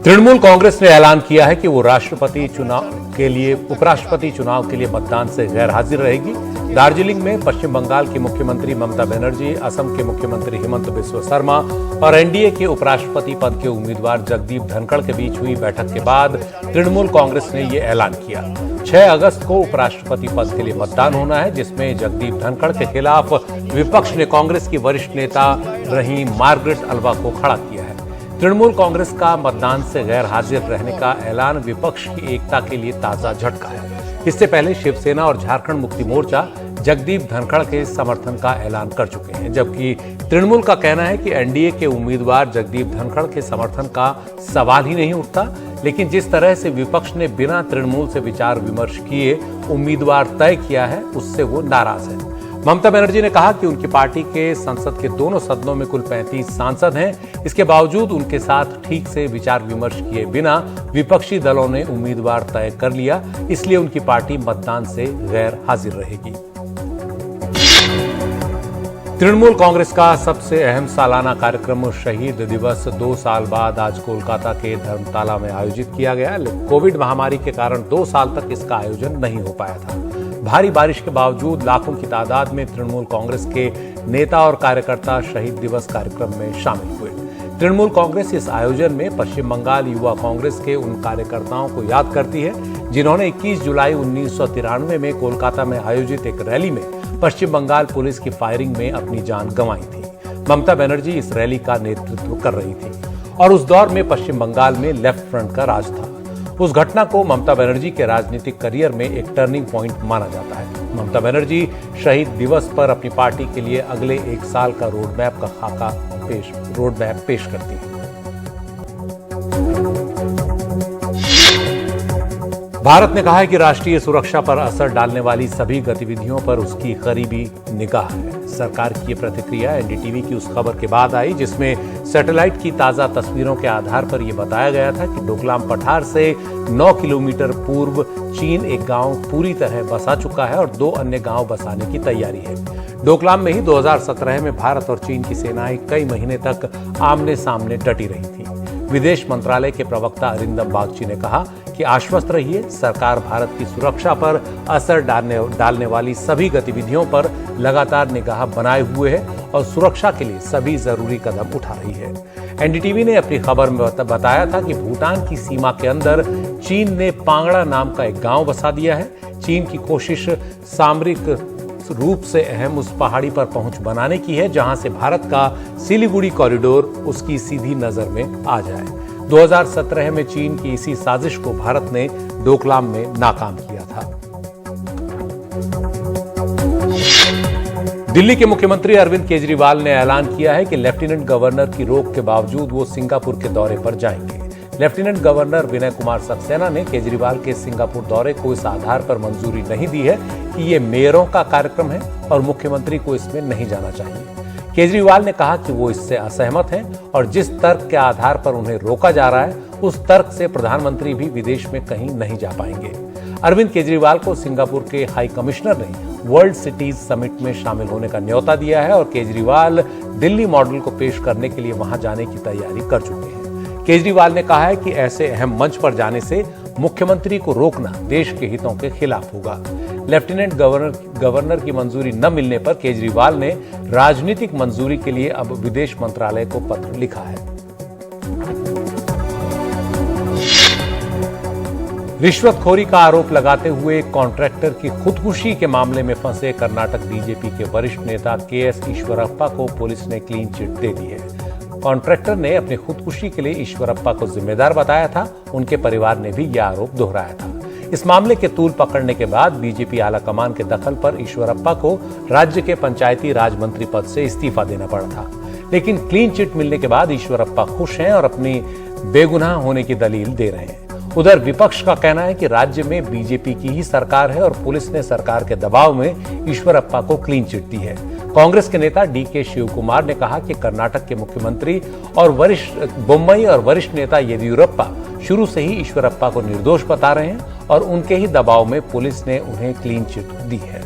तृणमूल कांग्रेस ने ऐलान किया है कि वो उपराष्ट्रपति चुनाव के लिए मतदान से गैर हाजिर रहेगी। दार्जिलिंग में पश्चिम बंगाल की मुख्यमंत्री ममता बनर्जी, असम के मुख्यमंत्री हिमंत बिस्वा शर्मा और एनडीए के उपराष्ट्रपति पद के उम्मीदवार जगदीप धनखड़ के बीच हुई बैठक के बाद तृणमूल कांग्रेस ने ये ऐलान किया। 6 अगस्त को उपराष्ट्रपति पद के लिए मतदान होना है, जिसमें जगदीप धनखड़ के खिलाफ विपक्ष ने कांग्रेस की वरिष्ठ नेता रही मार्गरेट अल्वा को खड़ा किया है। तृणमूल कांग्रेस का मतदान से गैर हाजिर रहने का ऐलान विपक्ष की एकता के लिए ताजा झटका है। इससे पहले शिवसेना और झारखंड मुक्ति मोर्चा जगदीप धनखड़ के समर्थन का ऐलान कर चुके हैं, जबकि तृणमूल का कहना है कि एनडीए के उम्मीदवार जगदीप धनखड़ के समर्थन का सवाल ही नहीं उठता। लेकिन जिस तरह से विपक्ष ने बिना तृणमूल से विचार विमर्श किए उम्मीदवार तय किया है, उससे वो नाराज है। ममता बनर्जी ने कहा कि उनकी पार्टी के संसद के दोनों सदनों में कुल 35 सांसद हैं। इसके बावजूद उनके साथ ठीक से विचार विमर्श किए बिना विपक्षी दलों ने उम्मीदवार तय कर लिया, इसलिए उनकी पार्टी मतदान से गैर हाजिर रहेगी। तृणमूल कांग्रेस का सबसे अहम सालाना कार्यक्रम शहीद दिवस 2 साल बाद आज कोलकाता के धर्मताला में आयोजित किया गया। कोविड महामारी के कारण 2 साल तक इसका आयोजन नहीं हो पाया था। भारी बारिश के बावजूद लाखों की तादाद में तृणमूल कांग्रेस के नेता और कार्यकर्ता शहीद दिवस कार्यक्रम में शामिल हुए। तृणमूल कांग्रेस इस आयोजन में पश्चिम बंगाल युवा कांग्रेस के उन कार्यकर्ताओं को याद करती है जिन्होंने 21 जुलाई 1993 में कोलकाता में आयोजित एक रैली में पश्चिम बंगाल पुलिस की फायरिंग में अपनी जान गंवाई थी। ममता बनर्जी इस रैली का नेतृत्व कर रही थी और उस दौर में पश्चिम बंगाल में लेफ्ट फ्रंट का राज था। उस घटना को ममता बनर्जी के राजनीतिक करियर में एक टर्निंग पॉइंट माना जाता है। ममता बनर्जी शहीद दिवस पर अपनी पार्टी के लिए अगले 1 साल का रोडमैप पेश करती है। भारत ने कहा है कि राष्ट्रीय सुरक्षा पर असर डालने वाली सभी गतिविधियों पर उसकी करीबी निगाह है। सरकार की ये प्रतिक्रिया एनडीटीवी की उस खबर के बाद आई जिसमें सैटेलाइट की ताजा तस्वीरों के आधार पर यह बताया गया था कि डोकलाम पठार से 9 किलोमीटर पूर्व चीन एक गांव पूरी तरह बसा चुका है और 2 अन्य गांव बसाने की तैयारी है। डोकलाम में ही 2017 में भारत और चीन की सेनाएं कई महीने तक आमने सामने डटी रही थी। विदेश मंत्रालय के प्रवक्ता अरिंदम बागची ने कहा कि आश्वस्त रहिए, सरकार भारत की सुरक्षा पर असर डालने वाली सभी गतिविधियों पर लगातार निगाह बनाए हुए है और सुरक्षा के लिए सभी जरूरी कदम उठा रही है। एनडीटीवी ने अपनी खबर में बताया था कि भूटान की सीमा के अंदर चीन ने पांगड़ा नाम का एक गांव बसा दिया है। चीन की कोशिश सामरिक रूप से अहम उस पहाड़ी पर पहुंच बनाने की है जहां से भारत का सिलीगुड़ी कॉरिडोर उसकी सीधी नजर में आ जाए। 2017 में चीन की इसी साजिश को भारत ने डोकलाम में नाकाम किया था। दिल्ली के मुख्यमंत्री अरविंद केजरीवाल ने ऐलान किया है कि लेफ्टिनेंट गवर्नर की रोक के बावजूद वो सिंगापुर के दौरे पर जाएंगे। लेफ्टिनेंट गवर्नर विनय कुमार सक्सेना ने केजरीवाल के सिंगापुर दौरे को इस आधार पर मंजूरी नहीं दी है कि ये मेयरों का कार्यक्रम है और मुख्यमंत्री को इसमें नहीं जाना चाहिए। केजरीवाल ने कहा कि वो इससे असहमत हैं और जिस तर्क के आधार पर उन्हें रोका जा रहा है उस तर्क से प्रधानमंत्री भी विदेश में कहीं नहीं जा पाएंगे। अरविंद केजरीवाल को सिंगापुर के हाई कमिश्नर ने वर्ल्ड सिटीज समिट में शामिल होने का न्योता दिया है और केजरीवाल दिल्ली मॉडल को पेश करने के लिए वहां जाने की तैयारी कर चुके हैं। केजरीवाल ने कहा है कि ऐसे अहम मंच पर जाने से मुख्यमंत्री को रोकना देश के हितों के खिलाफ होगा। लेफ्टिनेंट गवर्नर की मंजूरी न मिलने पर केजरीवाल ने राजनीतिक मंजूरी के लिए अब विदेश मंत्रालय को पत्र लिखा है। रिश्वतखोरी का आरोप लगाते हुए कॉन्ट्रैक्टर की खुदकुशी के मामले में फंसे कर्नाटक बीजेपी के वरिष्ठ नेता केएस ईश्वरप्पा को पुलिस ने क्लीन चिट दे दी है। कॉन्ट्रैक्टर ने अपनी खुदकुशी के लिए ईश्वरप्पा को जिम्मेदार बताया था। उनके परिवार ने भी यह आरोप दोहराया था। इस मामले के तूल पकड़ने के बाद बीजेपी आलाकमान के दखल पर ईश्वरप्पा को राज्य के पंचायती राज मंत्री पद से इस्तीफा देना पड़ा था। लेकिन क्लीन चिट मिलने के बाद ईश्वरप्पा खुश हैं और अपनी बेगुनाह होने की दलील दे रहे हैं। उधर विपक्ष का कहना है कि राज्य में बीजेपी की ही सरकार है और पुलिस ने सरकार के दबाव में ईश्वरप्पा को क्लीन चिट दी है। कांग्रेस के नेता डीके शिवकुमार ने कहा कि कर्नाटक के मुख्यमंत्री और बोम्मई और वरिष्ठ नेता येदियुरप्पा शुरू से ही ईश्वरप्पा को निर्दोष बता रहे हैं और उनके ही दबाव में पुलिस ने उन्हें क्लीन चिट दी है।